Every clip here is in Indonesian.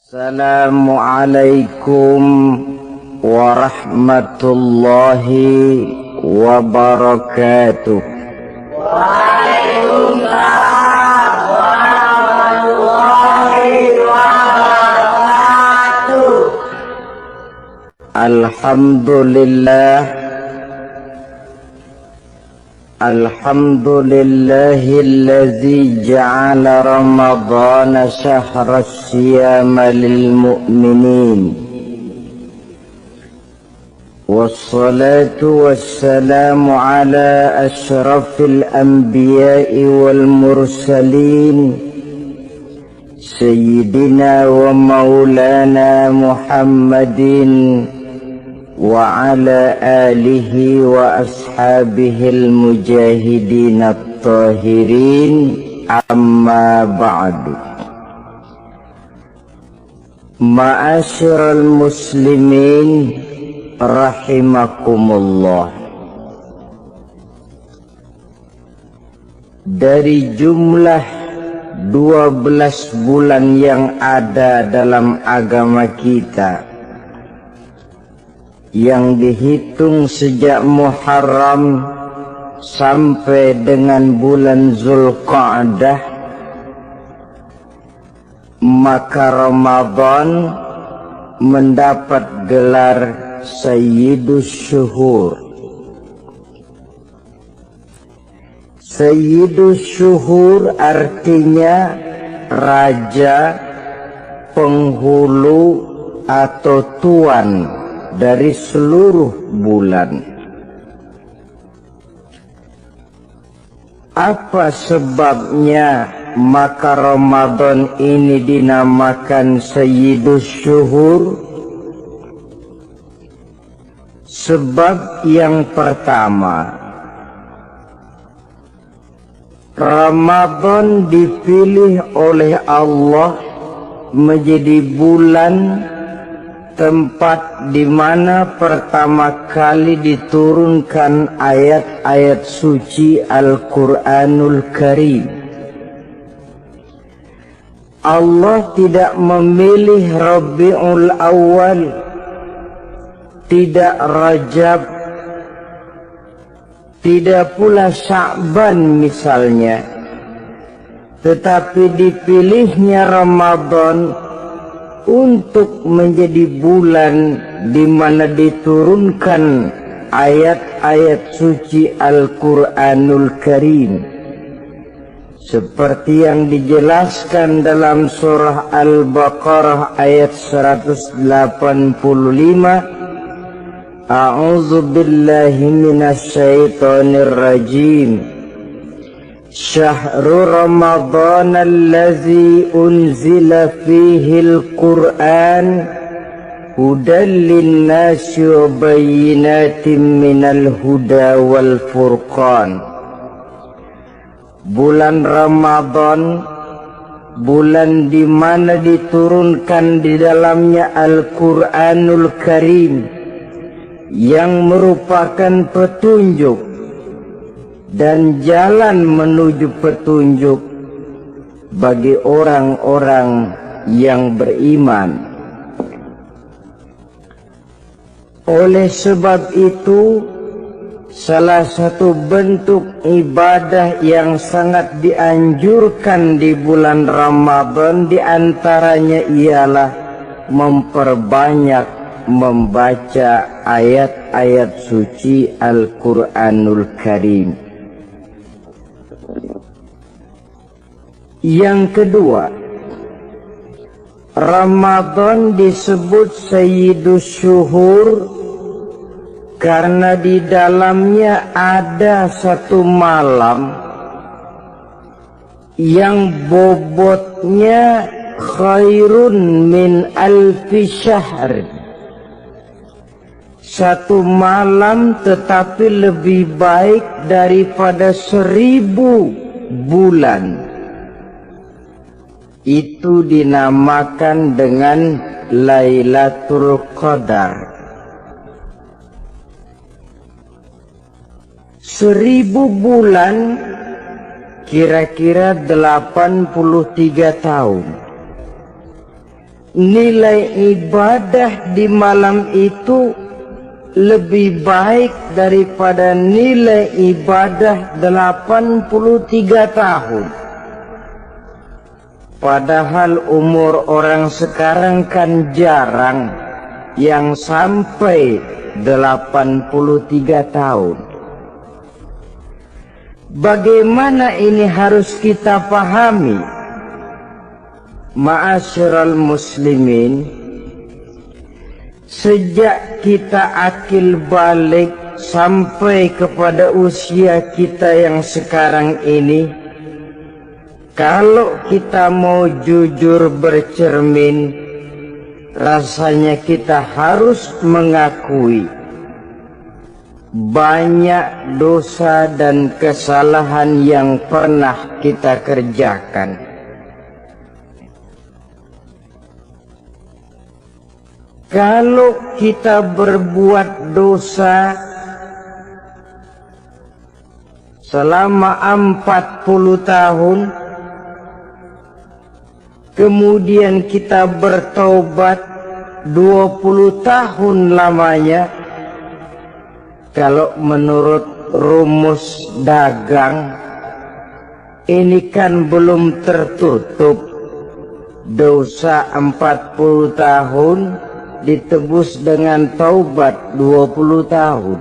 Assalamualaikum warahmatullahi wabarakatuh. Waalaikumsalam warahmatullahi wabarakatuh. Alhamdulillahillazi ja'ala ramadhana syahra siyama lil mu'minin. Wassalatu wassalamu ala ashrafil anbiya'i wal mursalin Sayyidina wa maulana Muhammadin wa ala alihi wa ashabihil mujahidin at-tahirin, amma ba'du. Ma'asyiral muslimin rahimakumullah. Dari jumlah 12 bulan yang ada dalam agama kita, yang dihitung sejak Muharram sampai dengan bulan Zulqa'dah, maka Ramadan mendapat gelar Sayyidus Syuhur. Sayyidus Syuhur artinya raja, penghulu atau tuan dari seluruh bulan. Apa sebabnya maka Ramadan ini dinamakan Sayyidus Syuhur? Sebab yang pertama, Ramadan dipilih oleh Allah menjadi bulan tempat di mana pertama kali diturunkan ayat-ayat suci Al-Quranul Karim. Allah tidak memilih Rabiul Awal, tidak Rajab, tidak pula Sya'ban misalnya, tetapi dipilihnya Ramadan untuk menjadi bulan di mana diturunkan ayat-ayat suci Al-Quranul Karim, seperti yang dijelaskan dalam surah Al-Baqarah ayat 185. A'udzu billahi minasy syaithanir rajim. Syahrul Ramadhan allazi unzila fihil Qur'an hudan linnasi wa bayyinatin minal huda wal furqan. Bulan Ramadan, bulan di mana diturunkan di dalamnya Al-Qur'anul Karim, yang merupakan petunjuk dan jalan menuju petunjuk bagi orang-orang yang beriman. Oleh sebab itu, salah satu bentuk ibadah yang sangat dianjurkan di bulan Ramadan diantaranya ialah memperbanyak membaca ayat-ayat suci Al-Quranul Karim. Yang kedua, Ramadan disebut Sayyidus Syuhur karena di dalamnya ada satu malam yang bobotnya khairun min alfi syahr. Satu malam tetapi lebih baik daripada 1000 bulan. Itu dinamakan dengan Lailatul Qadar. 1000 bulan kira-kira 83 tahun. nilai ibadah di malam itu lebih baik daripada nilai ibadah 83 tahun. Padahal umur orang sekarang kan jarang yang sampai 83 tahun. Bagaimana ini harus kita pahami? Ma'asyiral muslimin, sejak kita akil balik sampai kepada usia kita yang sekarang ini, kalau kita mau jujur bercermin, rasanya kita harus mengakui banyak dosa dan kesalahan yang pernah kita kerjakan. Kalau kita berbuat dosa selama 40 tahun, kemudian kita bertaubat 20 tahun lamanya, kalau menurut rumus dagang, ini kan belum tertutup. Dosa 40 tahun ditebus dengan taubat 20 tahun.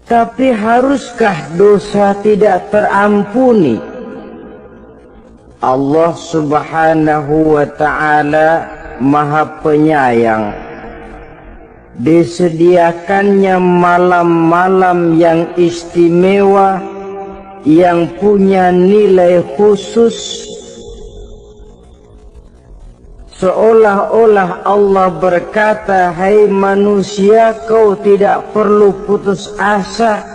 Tapi haruskah dosa tidak terampuni? Allah subhanahu wa ta'ala maha penyayang. Disediakannya malam-malam yang istimewa, yang punya nilai khusus, seolah-olah Allah berkata, hai manusia, kau tidak perlu putus asa.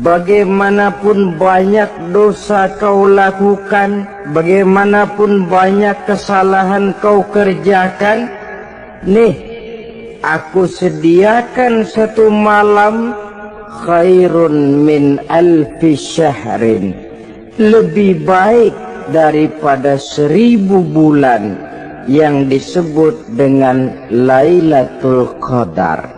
Bagaimanapun banyak dosa kau lakukan, bagaimanapun banyak kesalahan kau kerjakan, nih, aku sediakan satu malam khairun min alfi syahrin, lebih baik daripada 1000 bulan yang disebut dengan Lailatul Qadar.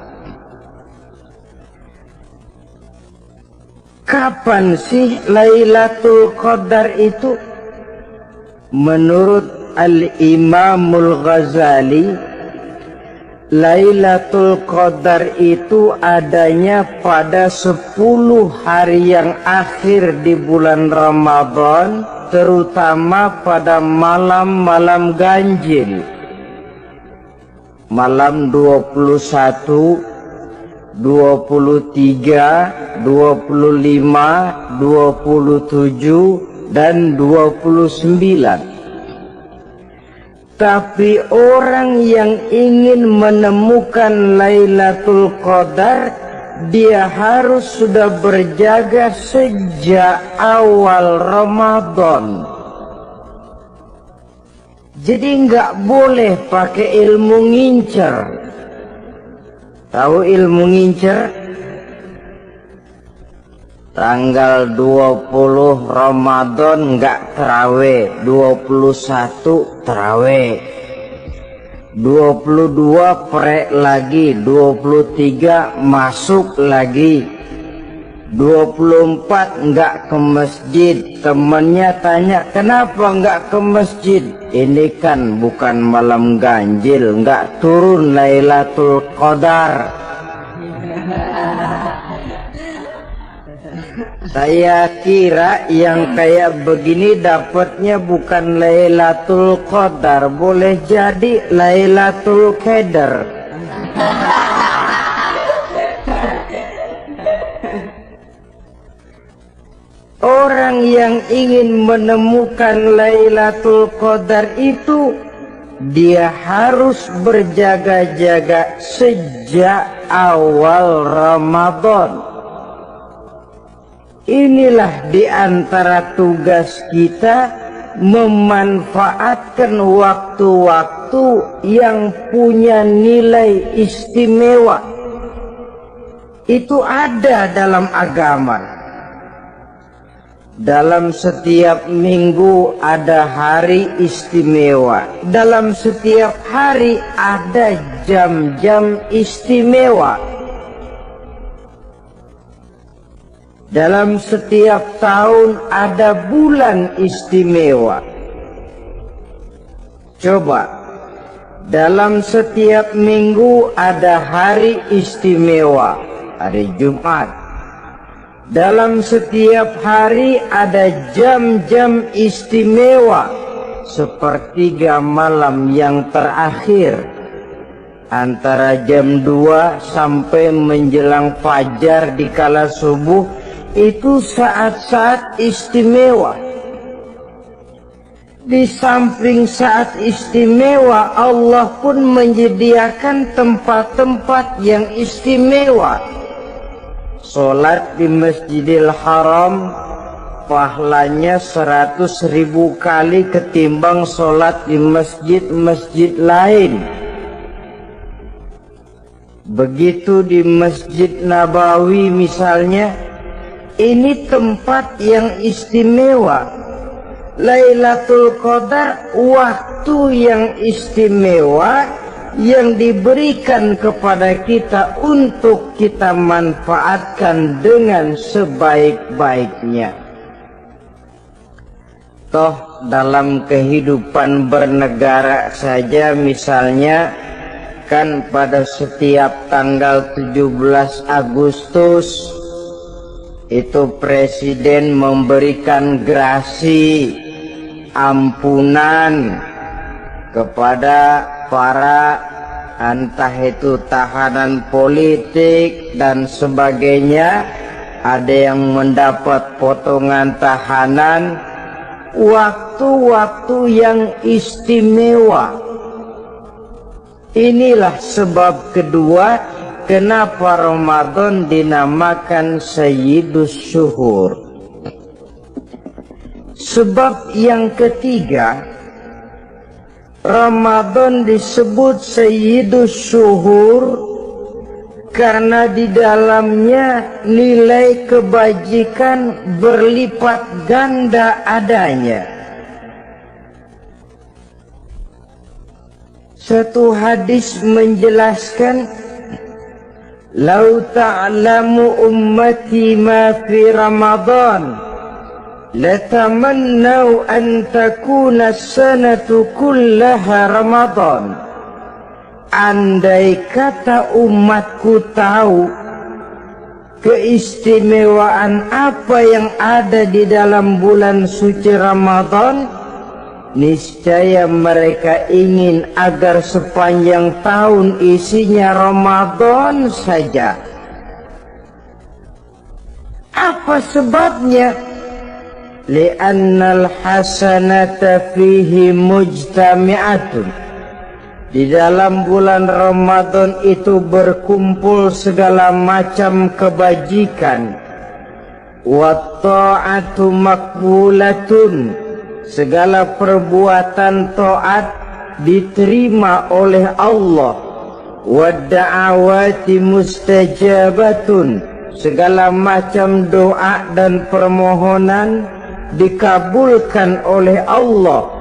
Kapan sih Lailatul Qadar itu? Menurut Al-Imamul Ghazali, Lailatul Qadar itu adanya pada 10 hari yang akhir di bulan Ramadan, terutama pada malam-malam ganjil. Malam 21, 23, 25, 27, dan 29. Tapi orang yang ingin menemukan Lailatul Qadar, dia harus sudah berjaga sejak awal Ramadan. Jadi nggak boleh pakai ilmu ngincer. Tahu ilmu ngincer? Tanggal 20 Ramadan nggak terawih, 21 terawih, 22 prek lagi, 23 masuk lagi, 24 nggak ke masjid. Temennya tanya, kenapa nggak ke masjid? Ini kan bukan malam ganjil, nggak turun Lailatul Qadar. Saya kira yang kayak begini dapatnya bukan Lailatul Qadar, boleh jadi Lailatul Qadar. Orang yang ingin menemukan Lailatul Qadar itu, dia harus berjaga-jaga sejak awal Ramadan. Inilah di antara tugas kita, memanfaatkan waktu-waktu yang punya nilai istimewa. Itu ada dalam agama. Dalam setiap minggu ada hari istimewa. Dalam setiap hari ada jam-jam istimewa. Dalam setiap tahun ada bulan istimewa. Coba, dalam setiap minggu ada hari istimewa, hari Jumat. Dalam setiap hari ada jam-jam istimewa, sepertiga malam yang terakhir, antara jam 2 sampai menjelang fajar di kala subuh, itu saat-saat istimewa. Di samping saat istimewa, Allah pun menyediakan tempat-tempat yang istimewa. Sholat di Masjidil Haram pahalanya 100.000 kali ketimbang sholat di masjid-masjid lain. Begitu di Masjid Nabawi misalnya, ini tempat yang istimewa. Lailatul Qadar waktu yang istimewa yang diberikan kepada kita untuk kita manfaatkan dengan sebaik-baiknya. Toh dalam kehidupan bernegara saja misalnya, kan pada setiap tanggal 17 Agustus itu presiden memberikan grasi ampunan kepada para entah itu tahanan politik dan sebagainya. Ada yang mendapat potongan tahanan, waktu-waktu yang istimewa. Inilah sebab kedua kenapa Ramadan dinamakan Sayyidus Syuhur. Sebab yang ketiga, Ramadan disebut Sayyidus Syuhur karena di dalamnya nilai kebajikan berlipat ganda adanya. Satu hadis menjelaskan, "Lau ta'lamu ummati ma fi Ramadan, latamannau an takuna as-sanatu kullaha Ramadan." Andai kata umatku tahu keistimewaan apa yang ada di dalam bulan suci Ramadan, niscaya mereka ingin agar sepanjang tahun isinya Ramadan saja. Apa sebabnya? Li'annal hasanata fihi mujtami'atun. Di dalam bulan Ramadan itu berkumpul segala macam kebajikan. Wa ta'atu maqbulatun. Segala perbuatan taat diterima oleh Allah. Wa da'awati mustajabatun. Segala macam doa dan permohonan dikabulkan oleh Allah.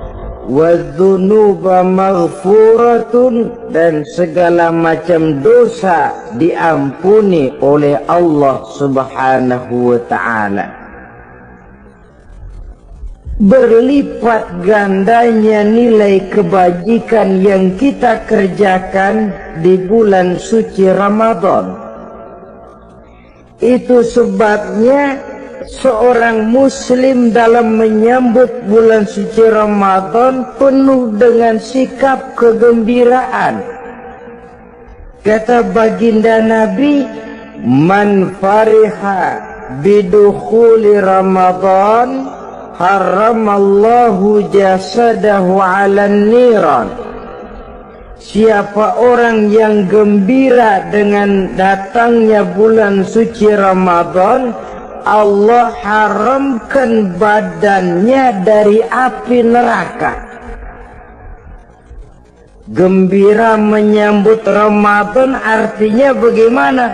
Wadzunuba maghfuratun, dan segala macam dosa diampuni oleh Allah Subhanahu wa ta'ala. Berlipat gandanya nilai kebajikan yang kita kerjakan di bulan suci Ramadan. Itu sebabnya seorang muslim dalam menyambut bulan suci Ramadan penuh dengan sikap kegembiraan. Kata baginda Nabi, "Man fariha bidukhuli Ramadan, haramallahu jasadahu 'alan niran." Siapa orang yang gembira dengan datangnya bulan suci Ramadan, Allah haramkan badannya dari api neraka. Gembira menyambut Ramadan artinya bagaimana?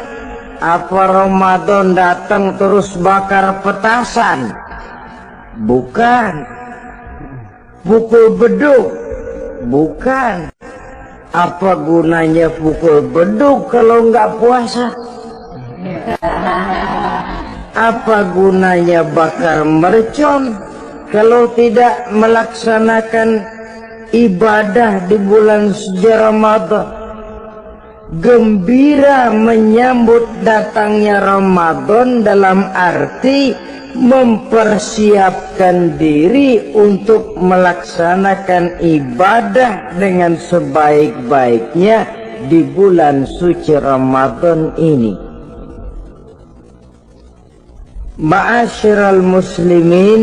Apa Ramadan datang terus bakar petasan? Bukan. Pukul beduk? Bukan. Apa gunanya pukul beduk kalau nggak puasa? Apa gunanya bakar mercon kalau tidak melaksanakan ibadah di bulan suci Ramadan? Gembira menyambut datangnya Ramadan dalam arti mempersiapkan diri untuk melaksanakan ibadah dengan sebaik-baiknya di bulan suci Ramadan ini. Ma'asyiral muslimin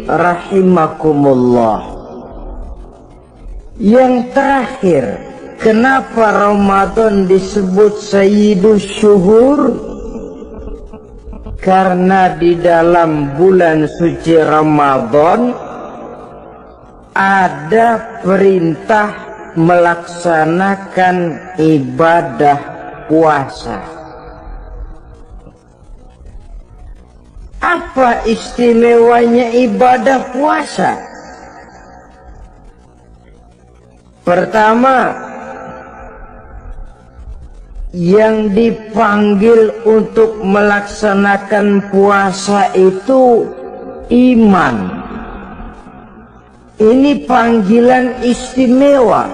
rahimakumullah. Yang terakhir, kenapa Ramadan disebut Sayyidus Syuhur? Karena di dalam bulan suci Ramadan ada perintah melaksanakan ibadah puasa. Apa istimewanya ibadah puasa? Pertama, yang dipanggil untuk melaksanakan puasa itu iman. Ini panggilan istimewa.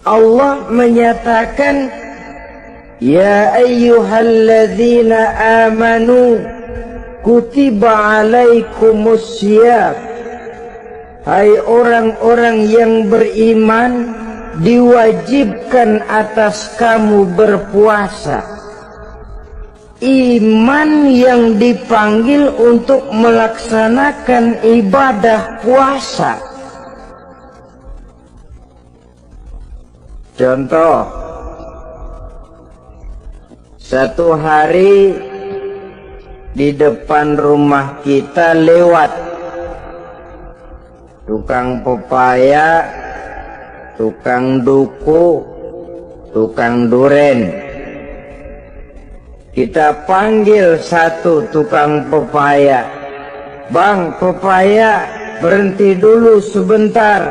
Allah menyatakan, ya ayyuhalladzina amanu kutiba alaikumussyam. Hai orang-orang yang beriman, diwajibkan atas kamu berpuasa. Iman yang dipanggil untuk melaksanakan ibadah puasa. Contoh, satu hari di depan rumah kita lewat tukang pepaya, tukang duku, tukang duren. Kita panggil satu tukang pepaya. Bang, pepaya, berhenti dulu sebentar.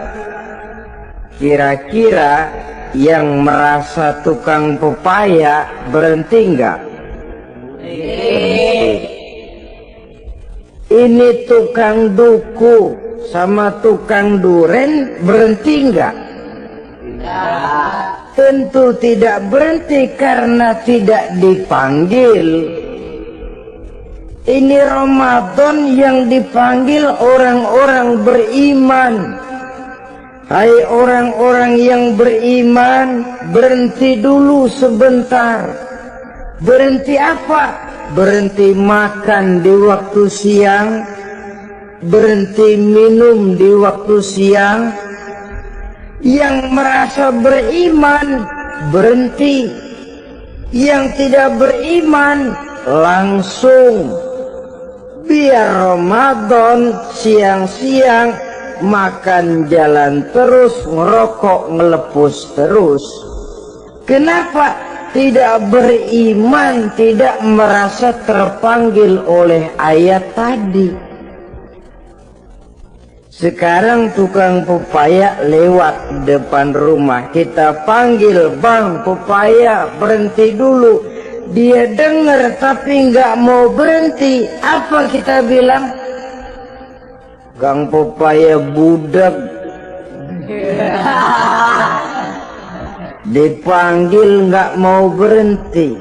Kira-kira yang merasa tukang pepaya berhenti enggak? Ini tukang duku sama tukang duren berhenti enggak? Tentu tidak berhenti karena tidak dipanggil. Ini Ramadan yang dipanggil orang-orang beriman. Hai orang-orang yang beriman, berhenti dulu sebentar. Berhenti apa? Berhenti makan di waktu siang, berhenti minum di waktu siang. Yang merasa beriman berhenti, yang tidak beriman langsung. Biar Ramadan siang-siang makan jalan terus, ngerokok ngelepus terus. Kenapa? Tidak beriman, tidak merasa terpanggil oleh ayat tadi. Sekarang tukang pepaya lewat depan rumah, kita panggil, bang pepaya berhenti dulu. Dia dengar tapi nggak mau berhenti. Apa kita bilang? Gang pepaya budak. Dipanggil nggak mau berhenti.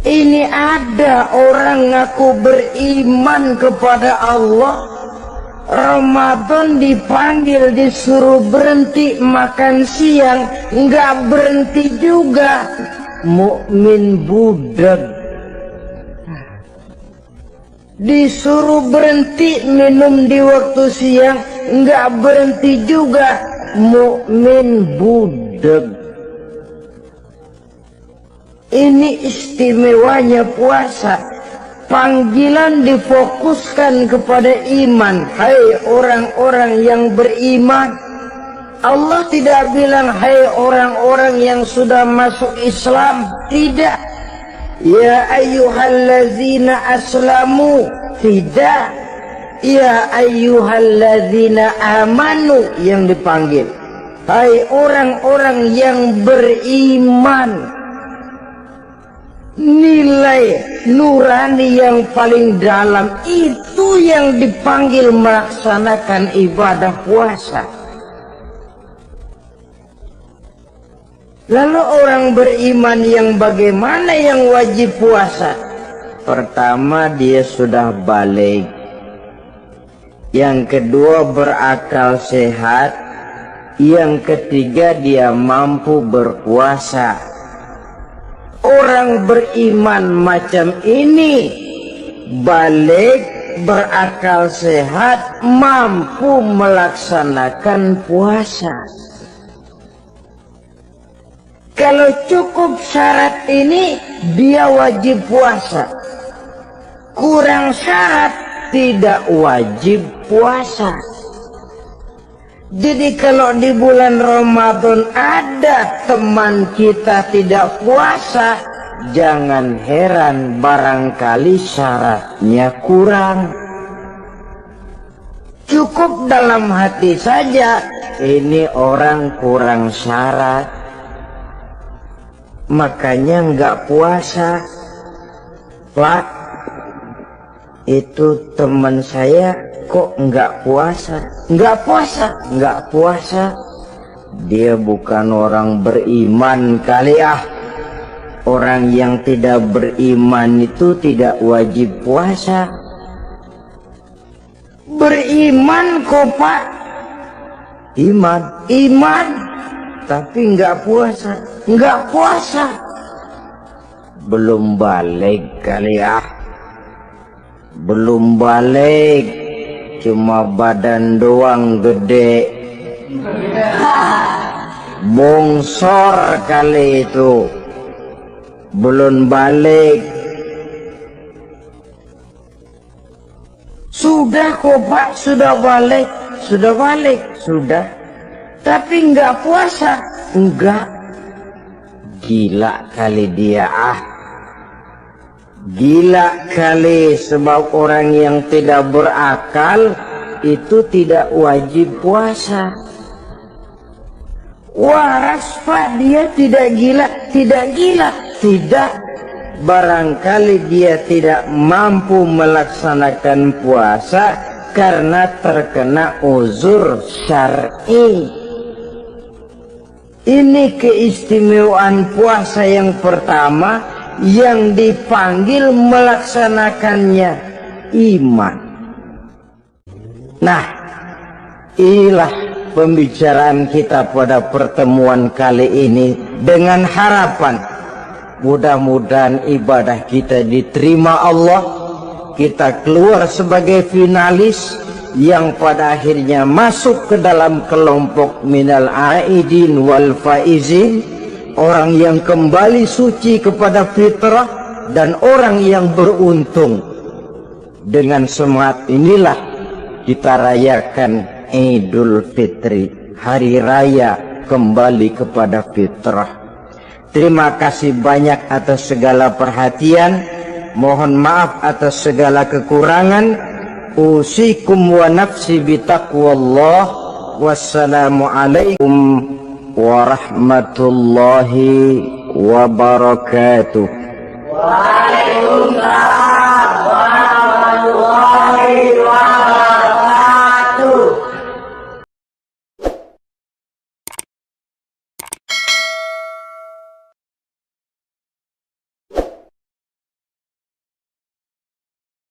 Ini ada orang ngaku beriman kepada Allah, Ramadan dipanggil disuruh berhenti makan siang, nggak berhenti juga. Mukmin budak. Disuruh berhenti minum di waktu siang, nggak berhenti juga. Mukmin budak. Ini istimewanya puasa. Panggilan difokuskan kepada iman. Hai orang-orang yang beriman. Allah tidak bilang hai orang-orang yang sudah masuk Islam. Tidak. Ya ayyuhallazina aslamu. Tidak. Ya ayyuhalladzina amanu yang dipanggil. Hai orang-orang yang beriman. Nilai nurani yang paling dalam itu yang dipanggil melaksanakan ibadah puasa. Lalu orang beriman yang bagaimana yang wajib puasa? Pertama, dia sudah balik. Yang kedua, berakal sehat. Yang ketiga, dia mampu berpuasa. Orang beriman macam ini balik, berakal sehat, mampu melaksanakan puasa. Kalau cukup syarat ini, dia wajib puasa. Kurang syarat, tidak wajib puasa. Jadi kalau di bulan Ramadan ada teman kita tidak puasa, jangan heran barangkali syaratnya kurang. Cukup dalam hati saja, ini orang kurang syarat. Makanya nggak puasa. Pak, itu teman saya kok nggak puasa? Nggak puasa. Dia bukan orang beriman kali ah. Orang yang tidak beriman itu tidak wajib puasa. Beriman kok Pak? Iman. Tapi nggak puasa. Belum balik kali ah. Belum balik, cuma badan doang gede. Bongsor kali itu. Belum balik. Sudah kok Pak, sudah balik. Tapi nggak puasa. Enggak. Gila kali dia ah. Gila kali, sebab orang yang tidak berakal itu tidak wajib puasa. Waras Pak, dia tidak gila. Tidak. Barangkali dia tidak mampu melaksanakan puasa karena terkena uzur syar'i. Ini keistimewaan puasa yang pertama, yang dipanggil melaksanakannya iman. Nah, inilah pembicaraan kita pada pertemuan kali ini, dengan harapan mudah-mudahan ibadah kita diterima Allah, kita keluar sebagai finalis yang pada akhirnya masuk ke dalam kelompok minal aidin wal faizin, orang yang kembali suci kepada fitrah dan orang yang beruntung. Dengan semangat inilah kita rayakan Idul Fitri, hari raya kembali kepada fitrah. Terima kasih banyak atas segala perhatian. Mohon maaf atas segala kekurangan. Usikum wa nafsi bitaqwallah. Wassalamualaikum warahmatullahi wabarakatuh. Waalaikumsalam.